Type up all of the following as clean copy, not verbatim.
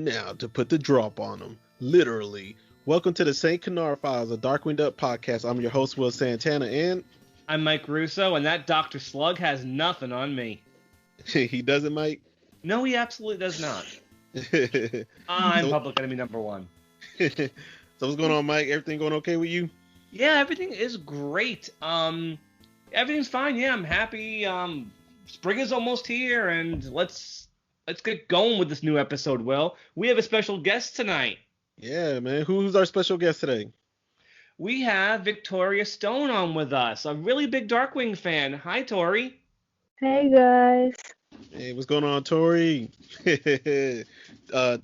in now to put the drop on them. Literally. Welcome to the St Canard Files, a Darkwing Duck podcast. I'm your host, Will Santana, and... I'm Mike Russo, and that Dr. Slug has nothing on me. He doesn't, Mike? No, he absolutely does not. I'm public enemy number one. So what's going on, Mike? Everything going okay with you? Yeah, everything is great. Everything's fine. Yeah, I'm happy. Spring is almost here, and let's get going with this new episode, Will. We have a special guest tonight. Yeah, man. Who's our special guest today? We have Tori Stone on with us, a really big Darkwing fan. Hi, Tori. Hey, guys. Hey, what's going on, Tori?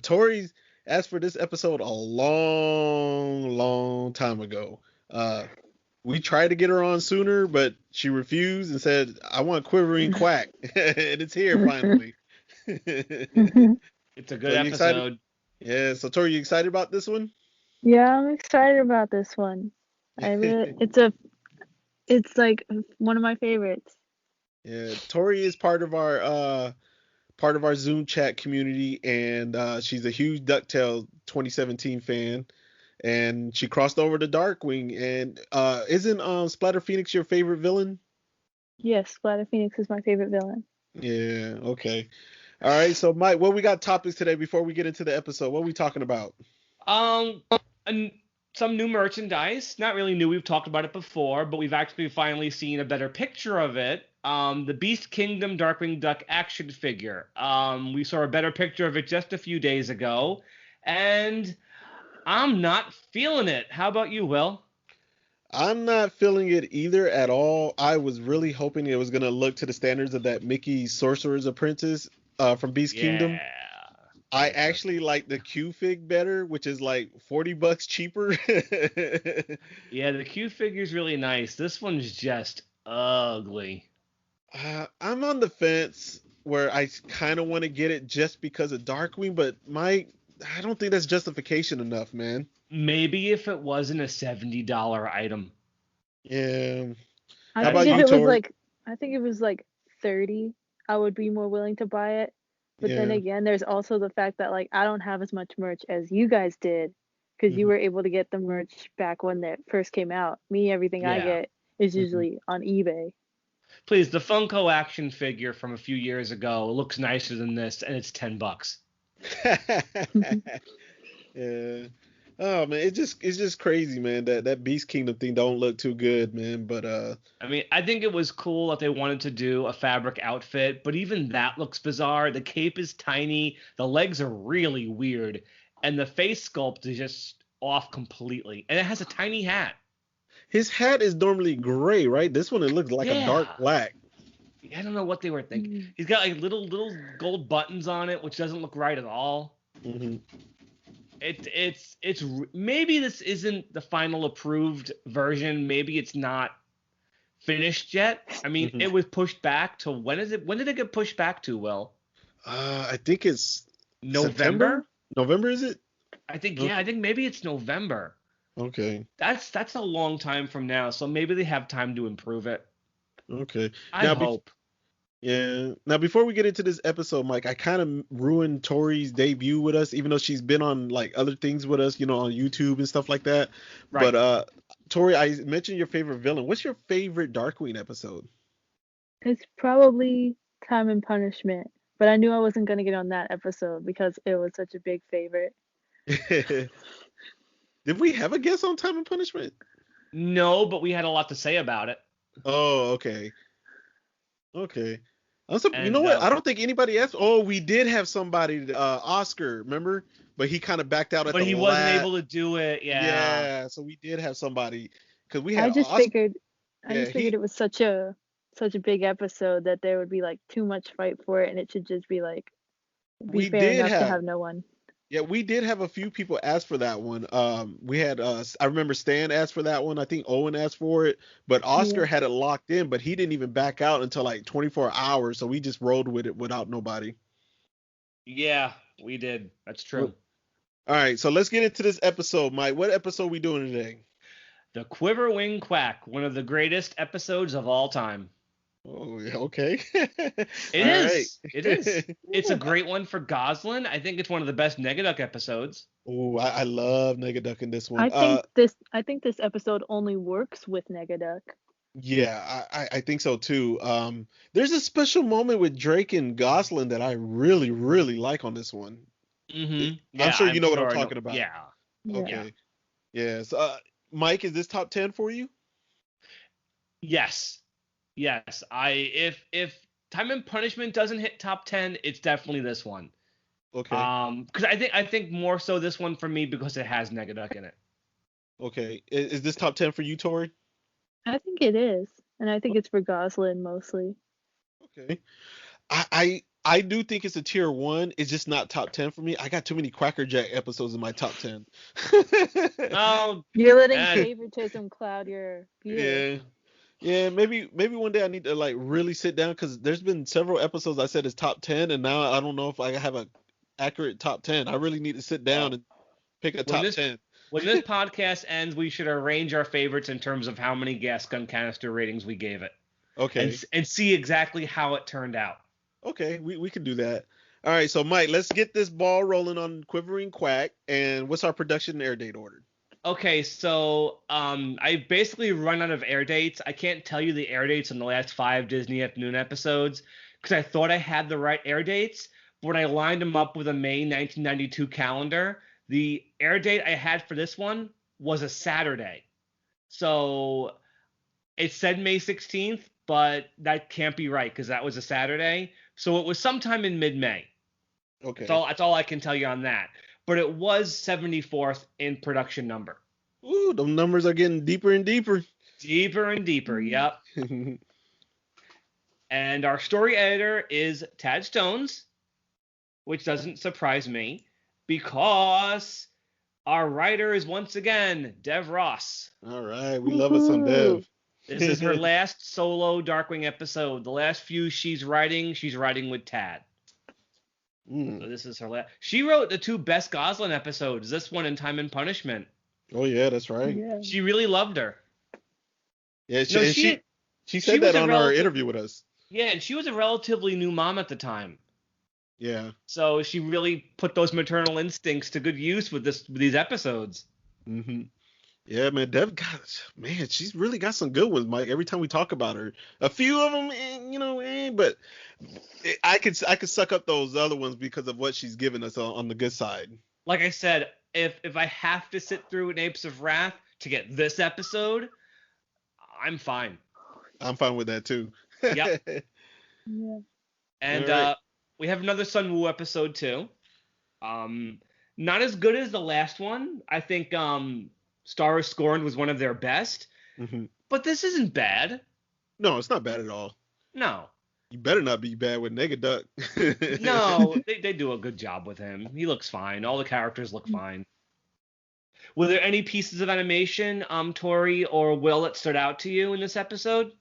Tori asked for this episode a long time ago. We tried to get her on sooner, but she refused and said, I want Quivering Quack. And it's here finally. It's a good episode. Excited? Yeah, so Tori, you excited about this one? Yeah, I'm excited about this one. It's like one of my favorites. Yeah, Tori is part of our Zoom chat community, and she's a huge DuckTales 2017 fan. And she crossed over to Darkwing. And isn't Splatter Phoenix your favorite villain? Yes, Splatter Phoenix is my favorite villain. Yeah, okay. All right, so Mike, what we got topics today before we get into the episode? What are we talking about? Some new merchandise. Not really new. We've talked about it before, but we've actually finally seen a better picture of it. The Beast Kingdom Darkwing Duck action figure. We saw a better picture of it just a few days ago, and I'm not feeling it. How about you, Will? I'm not feeling it either at all. I was really hoping it was going to look to the standards of that Mickey Sorcerer's Apprentice from Beast Kingdom. I actually like the Q fig better, which is like $40 cheaper. Yeah, the Q figure's really nice. This one's just ugly. I'm on the fence where I kind of want to get it just because of Darkwing, but I don't think that's justification enough, man. Maybe if it wasn't a $70 item. Yeah. I think it was like 30, I would be more willing to buy it. But then again, there's also the fact that like I don't have as much merch as you guys did, because you were able to get the merch back when it first came out. Everything I get is usually on eBay. Please, the Funko action figure from a few years ago looks nicer than this, and it's $10. Yeah. Oh man, it's just crazy, man. That Beast Kingdom thing don't look too good, man. But I mean, I think it was cool that they wanted to do a fabric outfit, but even that looks bizarre. The cape is tiny, the legs are really weird, and the face sculpt is just off completely. And it has a tiny hat. His hat is normally gray, right? This one it looks like a dark black. I don't know what they were thinking. He's got like little gold buttons on it, which doesn't look right at all. Mm-hmm. It's maybe this isn't the final approved version. Maybe it's not finished yet. I mean, it was pushed back to when did it get pushed back to, Will? I think it's November. September? November, is it? I think I think maybe it's November. Okay. That's a long time from now, so maybe they have time to improve it. Okay. I hope. Yeah. Now, before we get into this episode, Mike, I kind of ruined Tori's debut with us, even though she's been on like other things with us, on YouTube and stuff like that. Right. But Tori, I mentioned your favorite villain. What's your favorite Darkwing episode? It's probably Time and Punishment, but I knew I wasn't gonna get on that episode because it was such a big favorite. Did we have a guest on Time and Punishment? No, but we had a lot to say about it. Oh, okay. Okay. You know what? I don't think anybody asked. Oh, we did have somebody, Oscar, remember? But he kind of backed out at the last. But he wasn't able to do it. Yeah. Yeah. So we did have somebody because we had. I just figured it was such a big episode that there would be like too much fight for it, and it should just be like fair enough to have no one. Yeah, we did have a few people ask for that one. We had I remember Stan asked for that one. I think Owen asked for it, but Oscar had it locked in, but he didn't even back out until like 24 hours. So we just rolled with it without nobody. Yeah, we did. That's true. All right, so let's get into this episode, Mike. What episode are we doing today? The Quiverwing Quack, one of the greatest episodes of all time. Oh, okay. It is. It is. It's a great one for Gosalyn. I think it's one of the best Negaduck episodes. Oh, I love Negaduck in this one. I think this episode only works with Negaduck. Yeah, I think so too. There's a special moment with Drake and Gosling that I really, really like on this one. Mm-hmm. Yeah, I'm sure you know what I'm talking about. Yeah. Okay. Yeah. So, Mike, is this top 10 for you? Yes. Yes. If Time and Punishment doesn't hit top 10, it's definitely this one. Okay. Because I think more so this one for me because it has Negaduck in it. Okay. Is this top 10 for you, Tori? I think it is, and I think it's for Gosling mostly. Okay. I do think it's a tier 1. It's just not top 10 for me. I got too many Cracker Jack episodes in my top 10. Oh, you're letting favoritism cloud your view. Yeah. Yeah, maybe one day I need to like really sit down because there's been several episodes I said is top 10, and now I don't know if I have a accurate top 10. I really need to sit down and pick a top 10. When this podcast ends, we should arrange our favorites in terms of how many gas gun canister ratings we gave it. Okay. And see exactly how it turned out. Okay, we can do that. All right, so Mike, let's get this ball rolling on Quivering Quack. And what's our production and air date order? Okay, so I basically run out of air dates. I can't tell you the air dates on the last 5 Disney Afternoon episodes because I thought I had the right air dates, but when I lined them up with a May 1992 calendar, the air date I had for this one was a Saturday. So it said May 16th, but that can't be right because that was a Saturday. So it was sometime in mid-May. Okay. That's all I can tell you on that. But it was 74th in production number. Ooh, those numbers are getting deeper and deeper. Deeper and deeper, yep. And our story editor is Tad Stones, which doesn't surprise me because our writer is once again Dev Ross. All right, we love us some Dev. This is her last solo Darkwing episode. The last few she's writing with Tad. So this is her last. She wrote the 2 best Gosalyn episodes, this one and Time and Punishment. Oh, yeah, that's right. Yeah. She really loved her. Yeah, she said that on our interview with us. Yeah, and she was a relatively new mom at the time. Yeah. So she really put those maternal instincts to good use with these episodes. Mm-hmm. Yeah, man, she's really got some good ones, Mike. Every time we talk about her, a few of them, but I could suck up those other ones because of what she's given us on the good side. Like I said, if I have to sit through an Apes of Wrath to get this episode, I'm fine. I'm fine with that too. Yep. Yeah. And right. We have another Sun Wu episode too. Not as good as the last one. I think Star is Scorned was one of their best. Mm-hmm. But this isn't bad. No, it's not bad at all. No. You better not be bad with Negaduck. No, they do a good job with him. He looks fine. All the characters look fine. Were there any pieces of animation, Tori or Will, that stood out to you in this episode?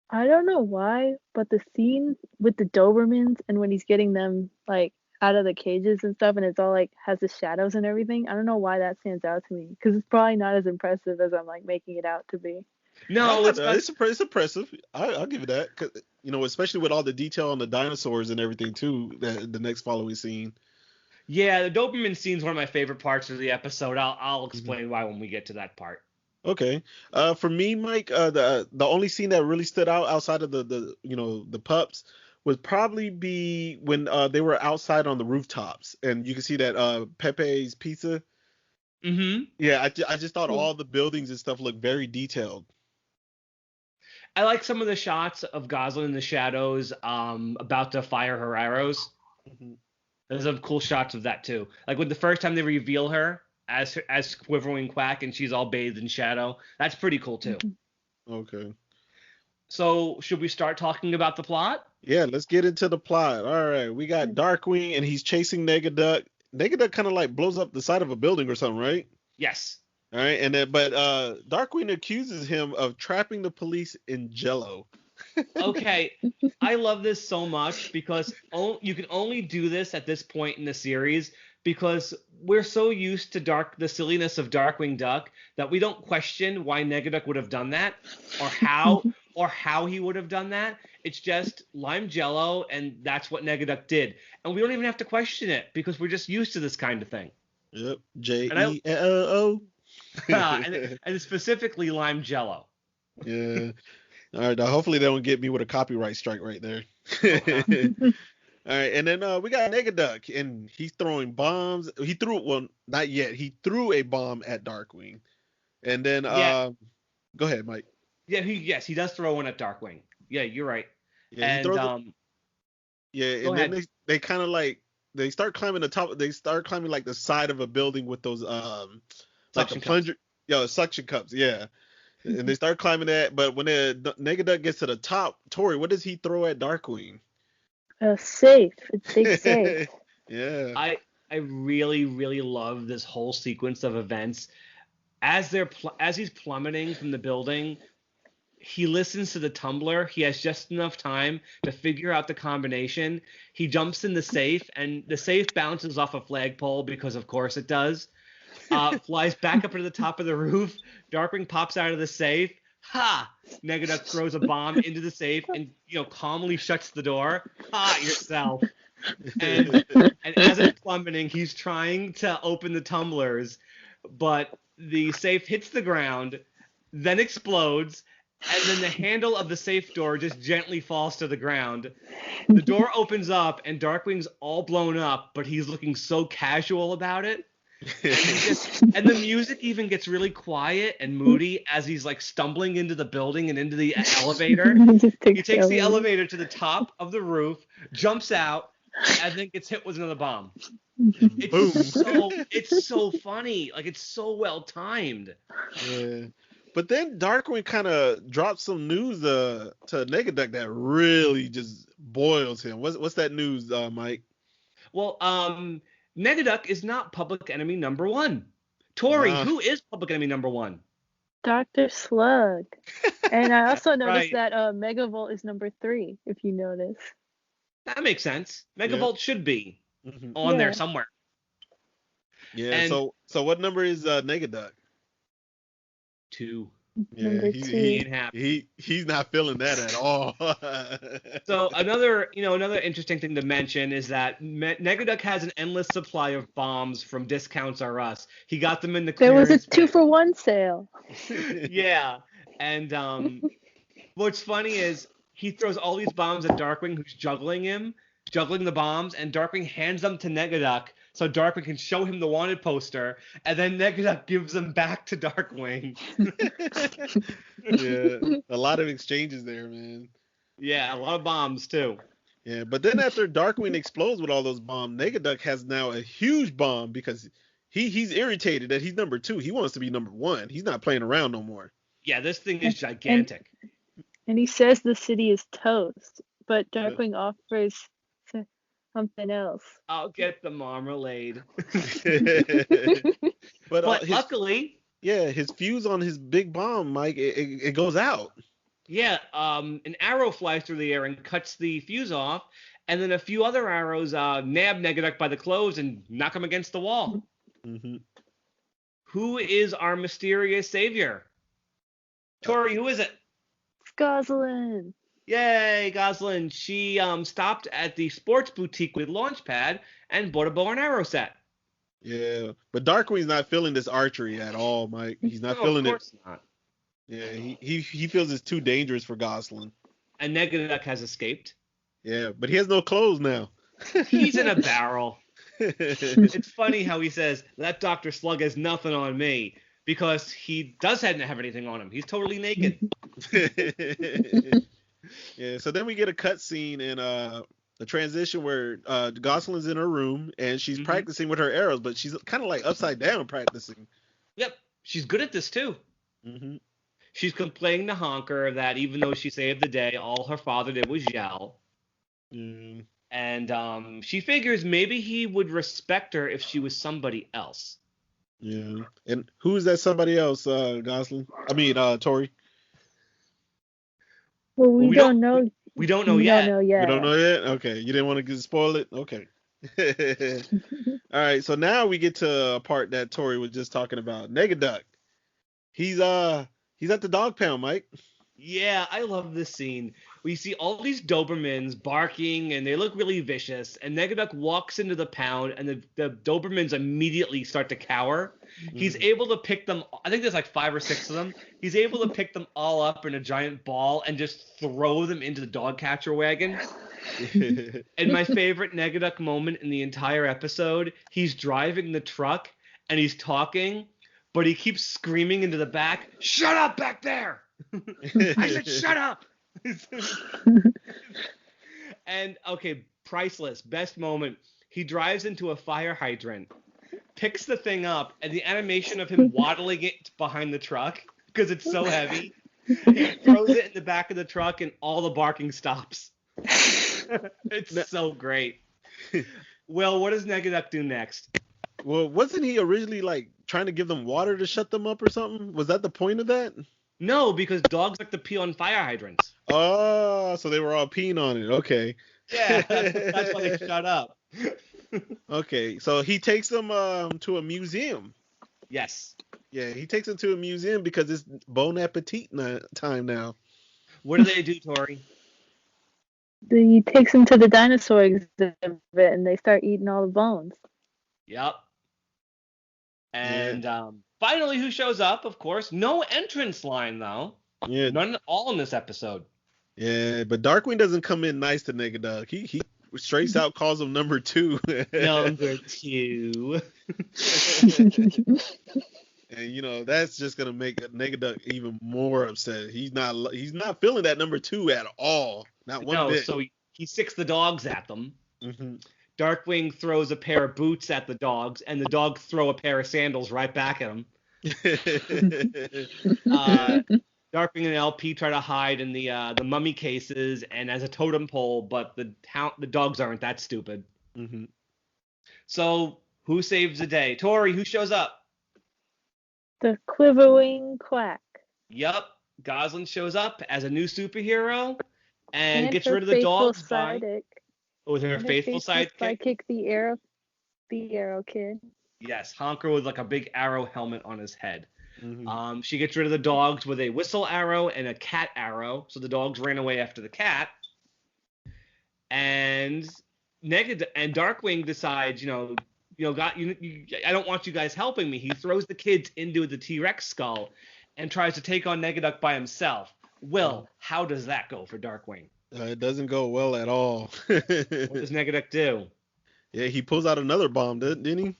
I don't know why, but the scene with the Dobermans and when he's getting them like out of the cages and stuff, and it's all like has the shadows and everything. I don't know why that stands out to me because it's probably not as impressive as I'm like making it out to be. No, it's impressive. I'll give it that. 'Cause, especially with all the detail on the dinosaurs and everything too. The next following scene. Yeah, the Doberman scene is one of my favorite parts of the episode. I'll explain why when we get to that part. Okay. For me, Mike, the only scene that really stood out outside of the pups would probably be when they were outside on the rooftops and you can see that Pepe's Pizza. Mm-hmm. Yeah, I just thought all the buildings and stuff looked very detailed. I like some of the shots of Gosalyn in the shadows about to fire her arrows. Mm-hmm. There's some cool shots of that too. Like when the first time they reveal her as Quiverwing Quack and she's all bathed in shadow. That's pretty cool too. Okay. So should we start talking about the plot? Yeah, let's get into the plot. All right, we got Darkwing and he's chasing Negaduck. Negaduck kind of like blows up the side of a building or something, right? Yes. All right, and then but Darkwing accuses him of trapping the police in Jello. Okay, I love this so much because you can only do this at this point in the series because we're so used to the silliness of Darkwing Duck that we don't question why Negaduck would have done that or how or how he would have done that. It's just lime jello, and that's what Negaduck did. And we don't even have to question it because we're just used to this kind of thing. Yep. Jello. and specifically lime jello. Yeah. All right. Now hopefully they don't get me with a copyright strike right there. Okay. All right, and then we got Negaduck, and he's throwing bombs. Not yet. He threw a bomb at Darkwing, and then go ahead, Mike. Yeah, he does throw one at Darkwing. Yeah, you're right. Yeah, and and then they kind of like they start climbing the top. They start climbing like the side of a building with those like the plunger, suction cups. Yeah, and they start climbing that. But when the Negaduck gets to the top, Tori, what does he throw at Darkwing? A safe. It's big safe. Yeah. I really, really love this whole sequence of events. As he's plummeting from the building, he listens to the tumbler. He has just enough time to figure out the combination. He jumps in the safe, and the safe bounces off a flagpole because, of course, it does. Flies back up to the top of the roof. Darkwing pops out of the safe. Ha! Negaduck throws a bomb into the safe and calmly shuts the door. Ha! Yourself. And as it's plummeting, he's trying to open the tumblers, but the safe hits the ground, then explodes, and then the handle of the safe door just gently falls to the ground. The door opens up, and Darkwing's all blown up, but he's looking so casual about it. And the music even gets really quiet and moody as he's like stumbling into the building and into the elevator. He takes the elevator to the top of the roof, jumps out, and then gets hit with another bomb. It's so funny. Like, it's so well timed. Yeah. But then Darkwing kind of drops some news to Negaduck that really just boils him. What's that news, Mike? Well, Negaduck is not public enemy number 1. Tori, who is public enemy number 1? Dr. Slug. And I also noticed that Megavolt is number 3, if you notice. That makes sense. Megavolt should be on there somewhere. Yeah, and so what number is Negaduck? 2. Yeah, he's not feeling that at all. So another interesting thing to mention is that Negaduck has an endless supply of bombs from Discounts R Us. He got them in the clearance. There was a 2-for-1 sale. Yeah, and what's funny is he throws all these bombs at Darkwing, who's juggling the bombs, and Darkwing hands them to Negaduck so Darkwing can show him the wanted poster, and then Negaduck gives them back to Darkwing. Yeah, a lot of exchanges there, man. Yeah, a lot of bombs too. Yeah, but then after Darkwing explodes with all those bombs, Negaduck has now a huge bomb because he's irritated that he's number 2. He wants to be number 1. He's not playing around no more. Yeah, this thing is gigantic. And he says the city is toast, but Darkwing offers something else. I'll get the marmalade. But luckily, his fuse on his big bomb, Mike, it goes out. Yeah, an arrow flies through the air and cuts the fuse off, and then a few other arrows nab Negaduck by the clothes and knock him against the wall. Mm-hmm. Who is our mysterious savior? Tori, who is it? It's Gosling. Yay, Gosling. She stopped at the sports boutique with Launchpad and bought a bow and arrow set. Yeah, but Darkwing's not feeling this archery at all, Mike. He's not feeling it. Of course not. Yeah, he feels it's too dangerous for Gosling. And Negaduck has escaped. Yeah, but he has no clothes now. He's in a barrel. It's funny how he says, that Dr. Slug has nothing on me, because he doesn't have anything on him. He's totally naked. Yeah, so then we get a cut scene in a transition where Gosalyn's in her room and she's practicing with her arrows, but she's kind of like upside down practicing. Yep, she's good at this too. Mm-hmm. She's complaining to Honker that even though she saved the day, all her father did was yell. Mm. And she figures maybe he would respect her if she was somebody else. Yeah. And who is that somebody else, Gosling? I mean, Tori. Well, we don't know. We don't know yet. We don't know yet? Okay. You didn't want to spoil it? Okay. All right. So now we get to a part that Tori was just talking about. Negaduck. He's at the dog pound, Mike. Yeah, I love this scene. We see all these Dobermans barking, and they look really vicious. And Negaduck walks into the pound, and the Dobermans immediately start to cower. He's able to pick them. I think there's like 5 or 6 of them. He's able to pick them all up in a giant ball and just throw them into the dog catcher wagon. And my favorite Negaduck moment in the entire episode, he's driving the truck, and he's talking, but he keeps screaming into the back, "Shut up back there!" I said, "Shut up!" And okay, priceless, best moment. He drives into a fire hydrant, picks the thing up, and the animation of him waddling it behind the truck because it's so heavy. He throws it in the back of the truck, and all the barking stops. It's so great. Will, what does Negaduck do next? Well, wasn't he originally like trying to give them water to shut them up or something? Was that the point of that? No, because dogs like to pee on fire hydrants. Oh, so they were all peeing on it. Okay. Yeah, that's why they shut up. Okay, so he takes them to a museum. Yes. Yeah, he takes them to a museum because it's Bon Appetit time now. What do they do, Tori? He takes them to the dinosaur exhibit, and they start eating all the bones. Yep. And finally, who shows up? Of course, no entrance line though. Yeah. None at all in this episode. Yeah, but Darkwing doesn't come in nice to Negaduck. He straight out calls him number 2. Number 2. And you know that's just gonna make Negaduck even more upset. He's not feeling that number 2 at all. Not one bit. So he sicks the dogs at them. Mm-hmm. Darkwing throws a pair of boots at the dogs, and the dogs throw a pair of sandals right back at him. Darkwing and LP try to hide in the mummy cases and as a totem pole, but the dogs aren't that stupid. Mm-hmm. So who saves the day? Tori, who shows up? The Quiverwing Quack. Yup. Gosling shows up as a new superhero and gets her rid of the dogs sidekick. With her faithful sidekick. The arrow kid. Yes, Honker with like a big arrow helmet on his head. Mm-hmm. She gets rid of the dogs with a whistle arrow and a cat arrow, so the dogs ran away after the cat. And Darkwing decides, I don't want you guys helping me. He throws the kids into the T-Rex skull and tries to take on Negaduck by himself. Will, how does that go for Darkwing? It doesn't go well at all. What does Negaduck do? Yeah, he pulls out another bomb, didn't he?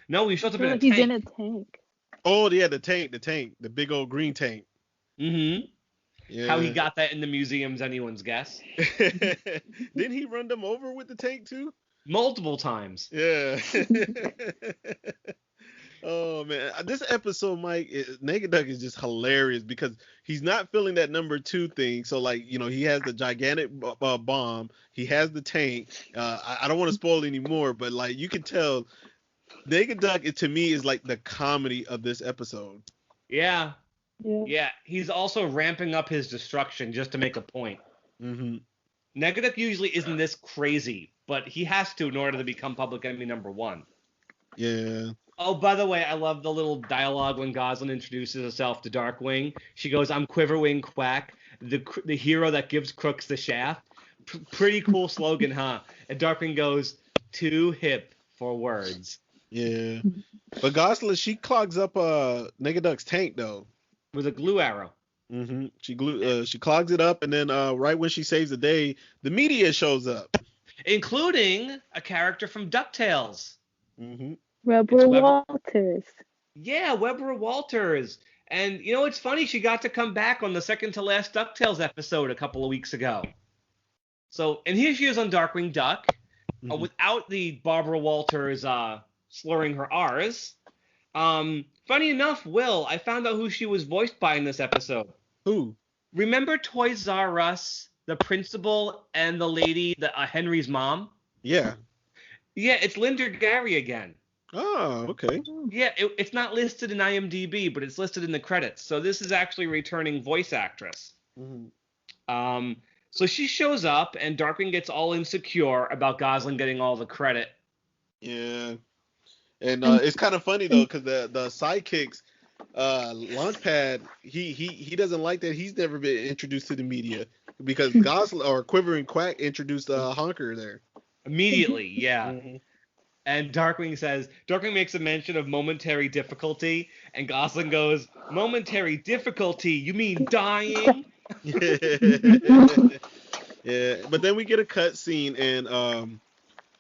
No, he shows up in a tank. He's in a tank. Oh, yeah, the tank, the big old green tank. Mm-hmm. Yeah. How he got that in the museum's anyone's guess. Didn't he run them over with the tank too? Multiple times. Yeah. Oh man, this episode, Mike, Negaduck is just hilarious because he's not feeling that number 2 thing. So like, he has the gigantic bomb, he has the tank. I don't want to spoil anymore, but like you can tell, Negaduck to me is like the comedy of this episode. Yeah. He's also ramping up his destruction just to make a point. Mm-hmm. Negaduck usually isn't this crazy, but he has to in order to become public enemy number 1. Yeah. Oh, by the way, I love the little dialogue when Gosalyn introduces herself to Darkwing. She goes, "I'm Quiverwing Quack, the hero that gives crooks the shaft." Pretty cool slogan, huh? And Darkwing goes, "Too hip for words." Yeah. But Gosalyn, she clogs up Negaduck's tank though. With a glue arrow. Mm-hmm. She clogs it up, and then right when she saves the day, the media shows up, including a character from DuckTales. Mm-hmm. Weber Walters. Yeah, Weber Walters. And it's funny, she got to come back on the second to last DuckTales episode a couple of weeks ago. So, and here she is on Darkwing Duck, without the Barbara Walters slurring her R's. Funny enough, Will, I found out who she was voiced by in this episode. Who? Remember Toys R Us, the principal and the lady, Henry's mom? Yeah. Yeah, it's Linda Gary again. Oh, okay. Yeah, it's not listed in IMDb, but it's listed in the credits. So this is actually a returning voice actress. Mm-hmm. So she shows up, and Darkwing gets all insecure about Gosling getting all the credit. Yeah. And it's kind of funny, though, because the sidekicks, Launchpad, he doesn't like that he's never been introduced to the media because Gosling or Quivering Quack introduced Honker there. Immediately, yeah. Mm-hmm. And Darkwing makes a mention of momentary difficulty, and Gosling goes, momentary difficulty? You mean dying? Yeah, but then we get a cut scene, and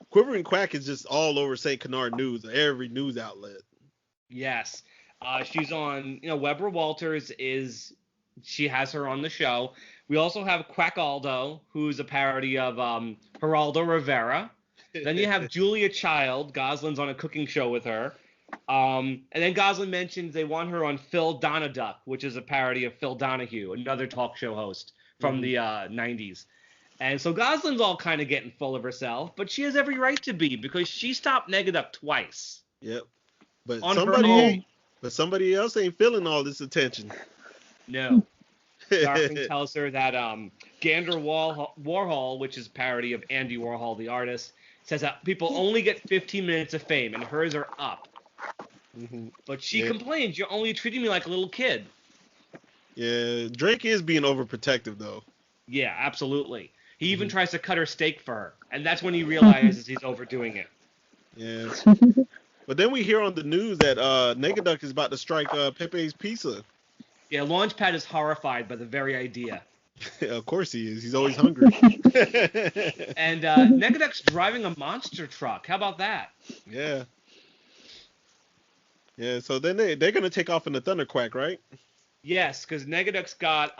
Quivering Quack is just all over St. Canard News, every news outlet. Yes. She's on, Weber Walters she has her on the show. We also have Quackaldo, who's a parody of Geraldo Rivera. Then you have Julia Child. Gosling's on a cooking show with her. And then Gosling mentions they want her on Phil Donaduck, which is a parody of Phil Donahue, another talk show host from the 90s. And so Gosling's all kind of getting full of herself, but she has every right to be because she stopped Negaduck twice. Yep. But somebody else ain't feeling all this attention. No. Darkwing tells her that Gander Warhol, which is a parody of Andy Warhol, the artist, says that people only get 15 minutes of fame, and hers are up. Mm-hmm. But she complains, you're only treating me like a little kid. Yeah, Drake is being overprotective, though. Yeah, absolutely. He even tries to cut her steak for her, and that's when he realizes he's overdoing it. Yeah. But then we hear on the news that Negaduck is about to strike Pepe's Pizza. Yeah, Launchpad is horrified by the very idea. Of course he is. He's always hungry. And Negaduck's driving a monster truck. How about that? Yeah. Yeah, so then they're going to take off in the Thunderquack, right? Yes, because Negaduck's got,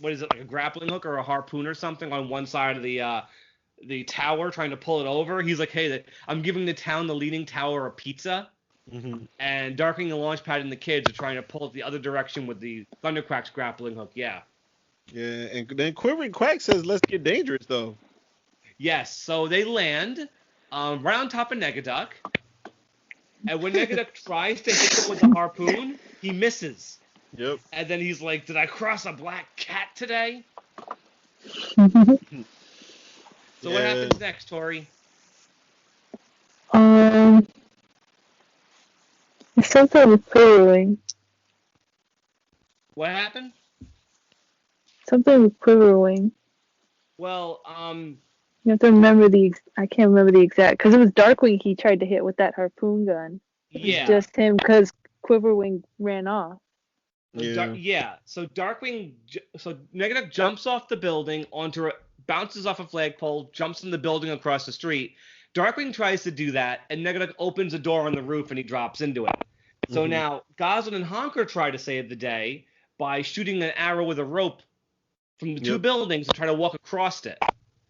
like a grappling hook or a harpoon or something on one side of the tower trying to pull it over. He's like, hey, I'm giving the town the leaning tower a pizza. Mm-hmm. And Darkwing and Launchpad and the kids are trying to pull it the other direction with the Thunderquack's grappling hook, yeah. Yeah, and then Quivering Quack says, let's get dangerous, though. Yes, so they land right on top of Negaduck. And when Negaduck tries to hit him with the harpoon, he misses. Yep. And then he's like, did I cross a black cat today? So what happens next, Tori? Something with Quiverwing. What happened? Something with Quiverwing. Well, you have to remember I can't remember the exact, because it was Darkwing he tried to hit with that harpoon gun. Yeah. It's just him because Quiverwing ran off. So Negaduck jumps off the building bounces off a flagpole, jumps in the building across the street. Darkwing tries to do that, and Negaduck opens a door on the roof and he drops into it. So now Gosling and Honker try to save the day by shooting an arrow with a rope from the two buildings and try to walk across it.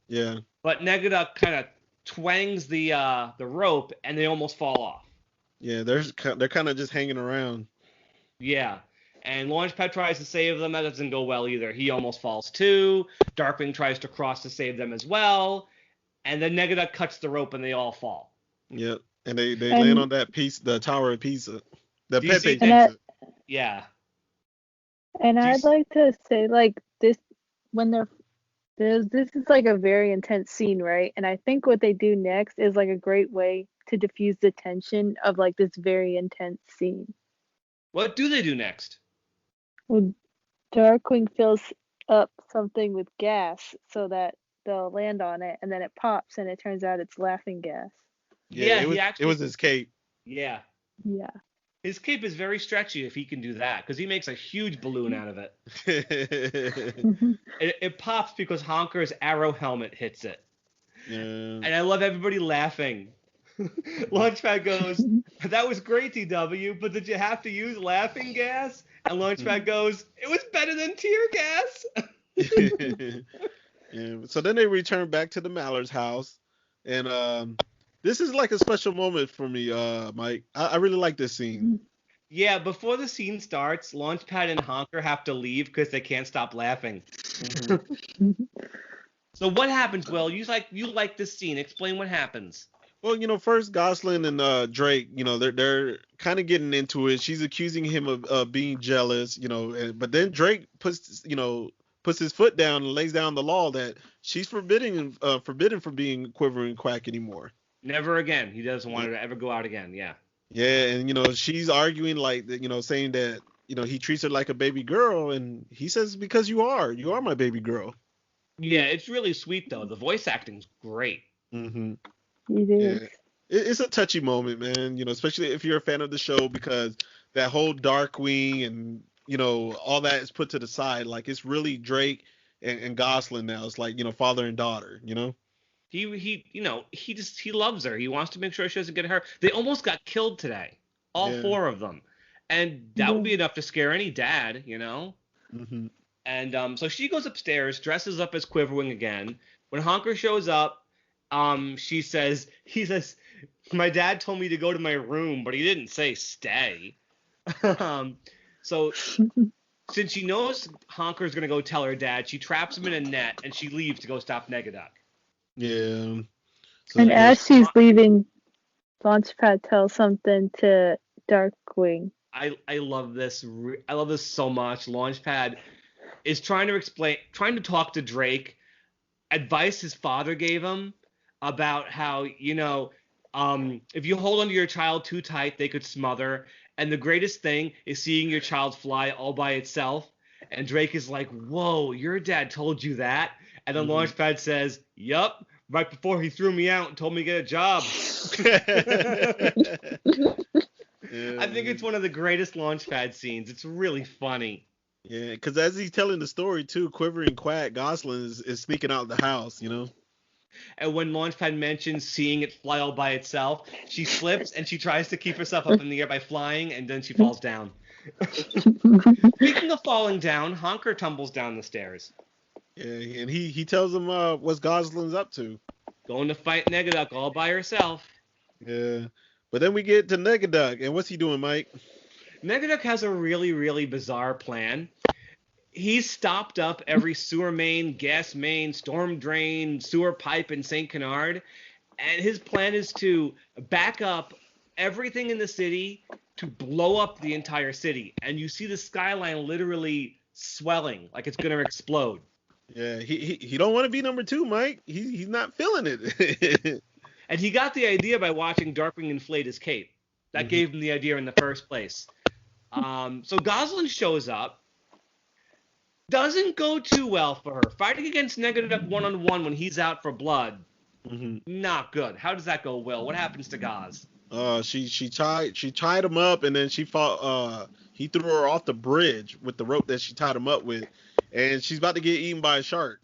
Yeah. But Negaduck kind of twangs the rope and they almost fall off. Yeah, they're kind of just hanging around. Yeah. And Launchpad tries to save them. That doesn't go well either. He almost falls too. Darkwing tries to cross to save them as well. And then Negaduck cuts the rope and they all fall. Yep. And they land on that the Tower of Pisa. The Pepe Pizza. Yeah. And I'd like to say, like, this is like a very intense scene, right? And I think what they do next is like a great way to diffuse the tension of like this very intense scene. What do they do next? Well, Darkwing fills up something with gas so that they'll land on it, and then it pops, and it turns out it's laughing gas. Yeah, it was his cape. Yeah. Yeah. His cape is very stretchy if he can do that, because he makes a huge balloon out of it. It pops because Honker's arrow helmet hits it. Yeah. And I love everybody laughing. Launchpad goes, that was great, TW, but did you have to use laughing gas? And Launchpad goes, it was better than tear gas. Yeah. So then they return back to the Mallard's house, and this is like a special moment for me, Mike. I really like this scene. Yeah, before the scene starts, Launchpad and Honker have to leave because they can't stop laughing. So what happens, Will? You like this scene. Explain what happens. Well, first Gosling and Drake, they're kind of getting into it. She's accusing him of being jealous, but then Drake puts his foot down and lays down the law that she's forbidden from being Quivering Quack anymore. Never again. He doesn't want her to ever go out again. Yeah. Yeah, and she's arguing like saying that he treats her like a baby girl, and he says because you are my baby girl. Yeah, it's really sweet though. The voice acting's great. Mm-hmm. It Yeah, is. it's a touchy moment, man. Especially if you're a fan of the show, because that whole Darkwing and all that is put to the side. Like it's really Drake and Gosling now. It's like father and daughter. He loves her. He wants to make sure she doesn't get hurt. They almost got killed today, all Yeah. four of them, and that would be enough to scare any dad. Mm-hmm. And so she goes upstairs, dresses up as Quiverwing again. When Honker shows up, he says, my dad told me to go to my room, but he didn't say stay. So since she knows Honker's gonna go tell her dad, she traps him in a net and she leaves to go stop Negaduck. Yeah. So, and as she's leaving, Launchpad tells something to Darkwing. I love this. I love this so much. Launchpad is trying to talk to Drake, advice his father gave him about how if you hold onto your child too tight, they could smother. And the greatest thing is seeing your child fly all by itself. And Drake is like, "Whoa, your dad told you that?" And then Launchpad says, "Yup, right before he threw me out and told me to get a job." I think it's one of the greatest Launchpad scenes. It's really funny. Yeah, because as he's telling the story too, Quivering Quack Gosling is sneaking out the house. And when Launchpad mentions seeing it fly all by itself, she slips and she tries to keep herself up in the air by flying, and then she falls down. Speaking of falling down, Honker tumbles down the stairs. Yeah, and he tells him what Gosling's up to. Going to fight Negaduck all by herself. Yeah, but then we get to Negaduck, and what's he doing, Mike? Negaduck has a really, really bizarre plan. He's stopped up every sewer main, gas main, storm drain, sewer pipe in St. Canard, and his plan is to back up everything in the city to blow up the entire city. And you see the skyline literally swelling like it's going to explode. Yeah, he don't want to be number 2, Mike. He's not feeling it. And he got the idea by watching Darkwing inflate his cape. That gave him the idea in the first place. So Gosling shows up. Doesn't go too well for her. Fighting against Negaduck one-on-one when he's out for blood. Not good. How does that go, Will? What happens to Goz? She tied him up, and then he threw her off the bridge with the rope that she tied him up with, and she's about to get eaten by a shark.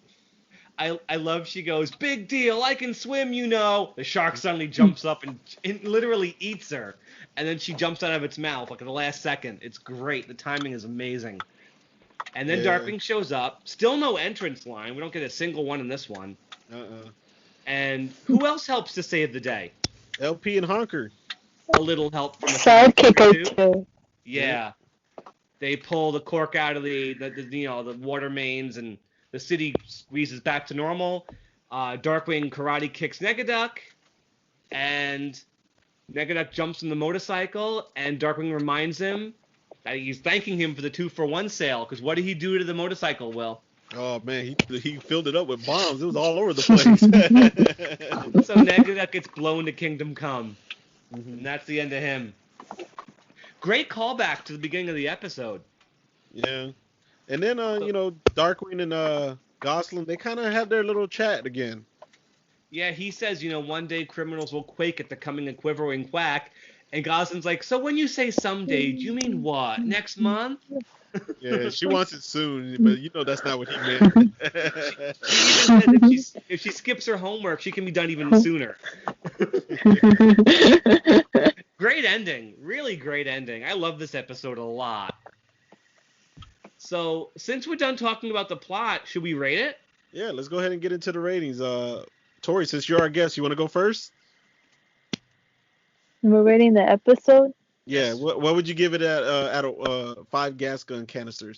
I love she goes, "Big deal, I can swim, The shark suddenly jumps up and literally eats her. And then she jumps out of its mouth like at the last second. It's great. The timing is amazing. And then Darkwing shows up. Still no entrance line. We don't get a single one in this one. And who else helps to save the day? LP and Honker. A little help from the sidekick or two. Yeah. They pull the cork out of the water mains, and the city squeezes back to normal. Darkwing karate kicks Negaduck, and Negaduck jumps on the motorcycle, and Darkwing reminds him that he's thanking him for the 2-for-1 sale, because what did he do to the motorcycle, Will? Oh, man, he filled it up with bombs. It was all over the place. So Negaduck gets blown to Kingdom Come. And that's the end of him. Great callback to the beginning of the episode. Yeah. And then, Darkwing and Gosling, they kind of have their little chat again. Yeah, he says, one day criminals will quake at the coming of Quiverwing Quack. And Gosling's like, so when you say someday, do you mean what? Next month? Yeah, she wants it soon, but that's not what he meant. She even said if she skips her homework, she can be done even sooner. Great ending. Really great ending. I love this episode a lot. So, since we're done talking about the plot, should we rate it? Yeah, let's go ahead and get into the ratings. Tori, since you're our guest, you want to go first? We're rating the episode? Yeah, what would you give it at 5 gas gun canisters?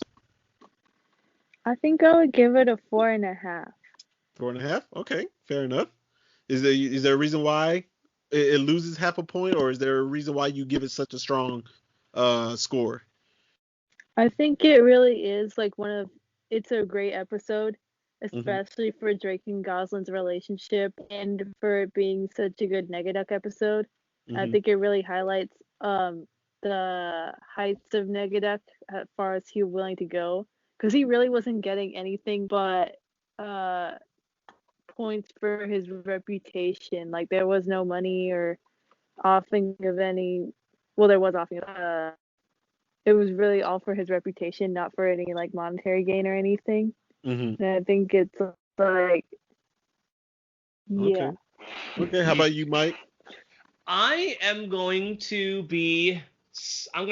I think I would give it a 4.5. 4.5? Okay, fair enough. Is there a reason why it loses half a point, or is there a reason why you give it such a strong score? I think it really is it's a great episode, especially for Drake and Gosling's relationship, and for it being such a good Negaduck episode. I think it really highlights the heights of Negaduck as far as he was willing to go, because he really wasn't getting anything but points for his reputation. Like there was no money or offing of any. Well, there was offing. It was really all for his reputation, not for any like monetary gain or anything. And I think it's like, yeah. Okay. How about you, Mike? I am going to be. I'm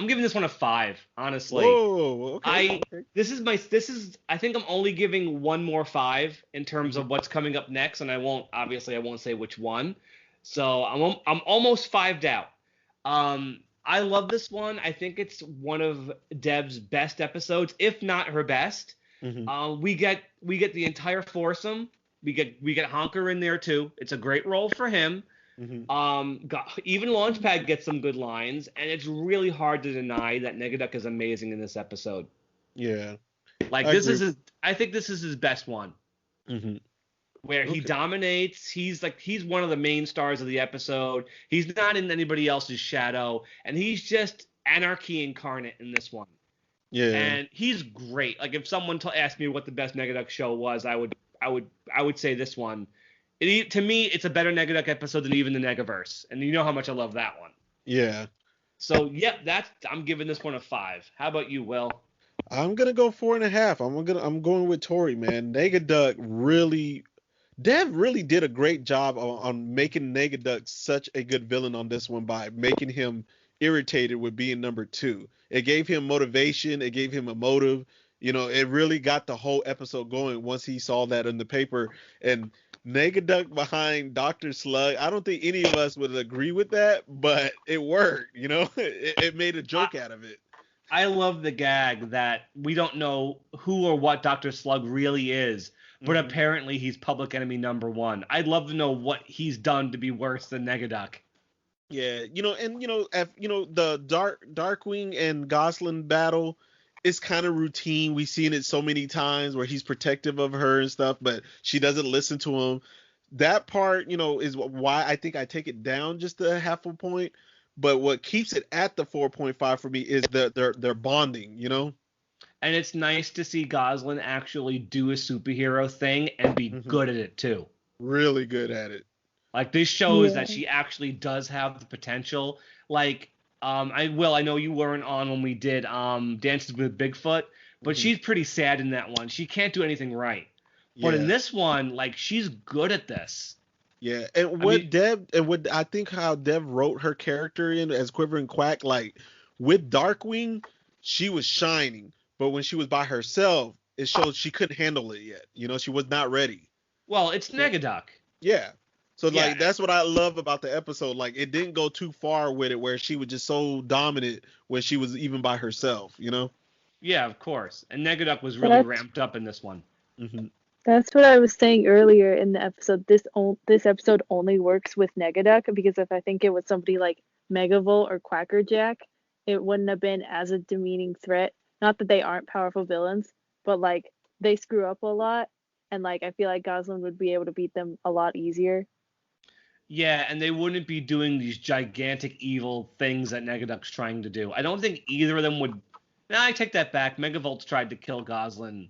giving this one a 5. Honestly. Whoa. Okay. I think I'm only giving one more 5 in terms of what's coming up next, and I won't say which one. So I'm almost 5'd out. I love this one. I think it's one of Deb's best episodes, if not her best. We get the entire foursome. We get Honker in there too. It's a great role for him. Even Launchpad gets some good lines, and it's really hard to deny that Negaduck is amazing in this episode. Yeah, I think this is his best one. Where he dominates. He's one of the main stars of the episode. He's not in anybody else's shadow, and he's just anarchy incarnate in this one. Yeah, and he's great. Like if someone asked me what the best Negaduck show was, I would say this one. To me, it's a better Negaduck episode than even the Negaverse, and you know how much I love that one. Yeah. So I'm giving this one a 5. How about you, Will? I'm gonna go 4.5. I'm going with Tori, man. Negaduck Dev really did a great job on making Negaduck such a good villain on this one by making him irritated with being number 2. It gave him motivation. It gave him a motive. It really got the whole episode going once he saw that in the paper. And Negaduck behind Dr. Slug, I don't think any of us would agree with that, but it worked, It made a joke out of it. I love the gag that we don't know who or what Dr. Slug really is, but apparently he's public enemy number 1. I'd love to know what he's done to be worse than Negaduck. Yeah, the Darkwing and Gosalyn battle is kind of routine. We've seen it so many times where he's protective of her and stuff, but she doesn't listen to him. That part, is why I think I take it down just a half a point. But what keeps it at the 4.5 for me is their bonding, And it's nice to see Gosling actually do a superhero thing and be good at it too. Really good at it. Like this shows that she actually does have the potential. Like I know you weren't on when we did Dances with Bigfoot, but she's pretty sad in that one. She can't do anything right. But in this one, she's good at this. Yeah, and I think how Dev wrote her character in as Quivering Quack, with Darkwing, she was shining, but when she was by herself, it showed she couldn't handle it yet. She was not ready. Well, it's Negaduck. Yeah. So that's what I love about the episode. It didn't go too far with it where she was just so dominant when she was even by herself, Yeah, of course. And Negaduck was really ramped up in this one. That's what I was saying earlier in the episode. This episode only works with Negaduck because if I think it was somebody like Megavolt or Quackerjack, it wouldn't have been as a demeaning threat. Not that they aren't powerful villains, but they screw up a lot, and I feel like Gosling would be able to beat them a lot easier. Yeah, and they wouldn't be doing these gigantic evil things that Negaduck's trying to do. I don't think either of them would. Nah, I take that back. Megavolt's tried to kill Gosling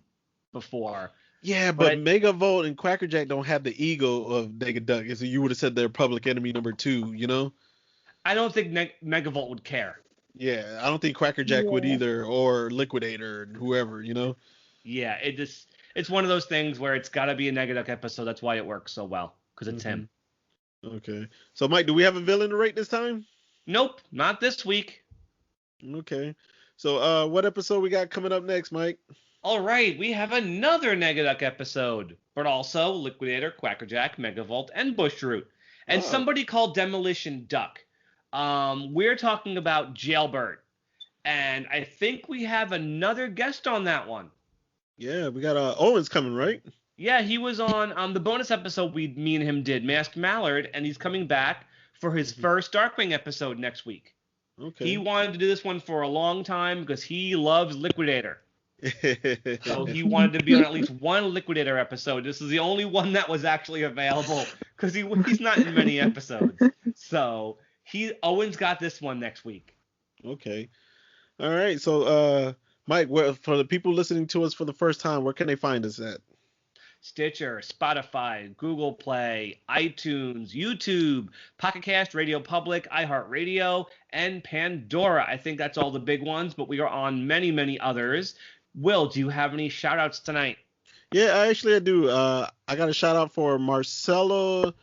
before. Yeah, but Megavolt and Quackerjack don't have the ego of Negaduck. So you would have said they're public enemy number 2, I don't think Megavolt would care. Yeah, I don't think Quackerjack would either, or Liquidator, whoever, Yeah, it's one of those things where it's got to be a Negaduck episode. That's why it works so well, because it's him. Okay. So, Mike, do we have a villain to rate this time? Nope, not this week. Okay. So, what episode we got coming up next, Mike? All right, we have another Negaduck episode, but also Liquidator, Quackerjack, Megavolt, and Bushroot, and somebody called Demolition Duck. We're talking about Jailbird, and I think we have another guest on that one. Yeah, we got Owens coming, right? Yeah, he was on the bonus episode me and him did, Masked Mallard, and he's coming back for his first Darkwing episode next week. Okay. He wanted to do this one for a long time because he loves Liquidator. So he wanted to be on at least one Liquidator episode. This is the only one that was actually available because he's not in many episodes. So Owen's got this one next week. Okay. All right. So, Mike, for the people listening to us for the first time, where can they find us at? Stitcher, Spotify, Google Play, iTunes, YouTube, Pocket Cast, Radio Public, iHeartRadio, and Pandora. I think that's all the big ones, but we are on many, many others. Will, do you have any shout-outs tonight? Yeah, I do. I got a shout-out for Marcelo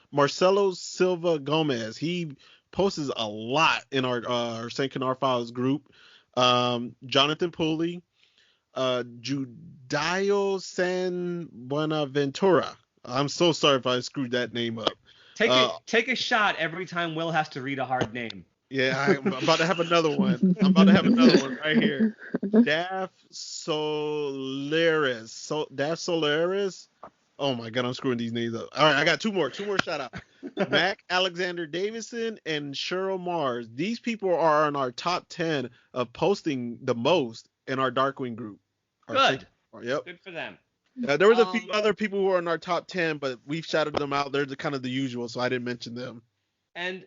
Silva Gomez. He posts a lot in our St Canard Files group. Jonathan Pooley. Judayo San Buenaventura. I'm so sorry if I screwed that name up. Take a shot every time Will has to read a hard name. Yeah, I'm about to have another one. Right here. Daph Solaris. Oh my God, I'm screwing these names up. All right, I got two more shout outs. Mac Alexander Davison and Cheryl Mars. These people are in our top 10 of posting the most in our Darkwing group. Good. Yep. Good for them. There was a few other people who are in our top 10, but we've shouted them out. They're kind of the usual, so I didn't mention them. And,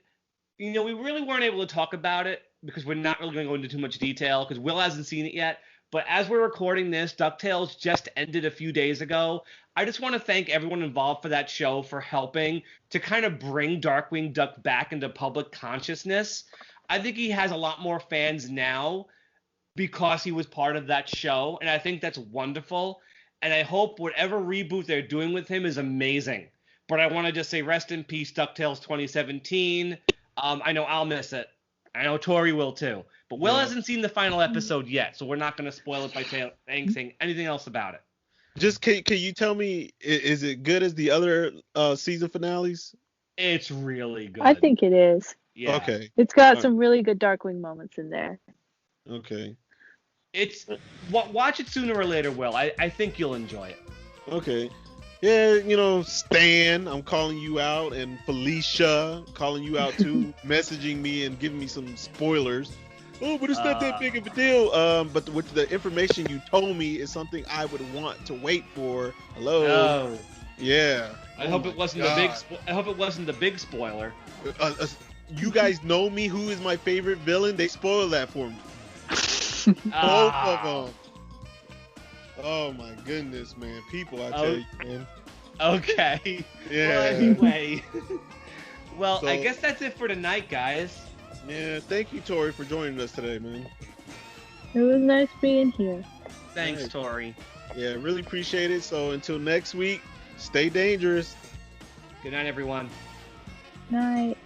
we really weren't able to talk about it because we're not really going to go into too much detail because Will hasn't seen it yet. But as we're recording this, DuckTales just ended a few days ago. I just want to thank everyone involved for that show for helping to kind of bring Darkwing Duck back into public consciousness. I think he has a lot more fans now because he was part of that show, and I think that's wonderful. And I hope whatever reboot they're doing with him is amazing. But I want to just say rest in peace, DuckTales 2017. I know I'll miss it. I know Tori will too. But Will hasn't seen the final episode yet, so we're not going to spoil it by saying anything else about it. Just can you tell me, is it good as the other season finales? It's really good. I think it is. Yeah. Okay. It's got some really good Darkwing moments in there. Okay. Watch it sooner or later, Will. I think you'll enjoy it. Okay. Yeah, Stan, I'm calling you out, and Felicia, calling you out too, messaging me and giving me some spoilers. Oh, but it's not that big of a deal. But with the information you told me is something I would want to wait for. Hello. No. Yeah. I hope it wasn't the big spoiler. You guys know me. Who is my favorite villain? They spoiled that for me. Both of them. Oh my goodness, man. People, I tell you, man. Okay. Yeah. Well, anyway. So, I guess that's it for tonight, guys. Yeah, thank you, Tori, for joining us today, man. It was nice being here. Thanks, Tori. Yeah, really appreciate it. So until next week, stay dangerous. Good night, everyone. Night.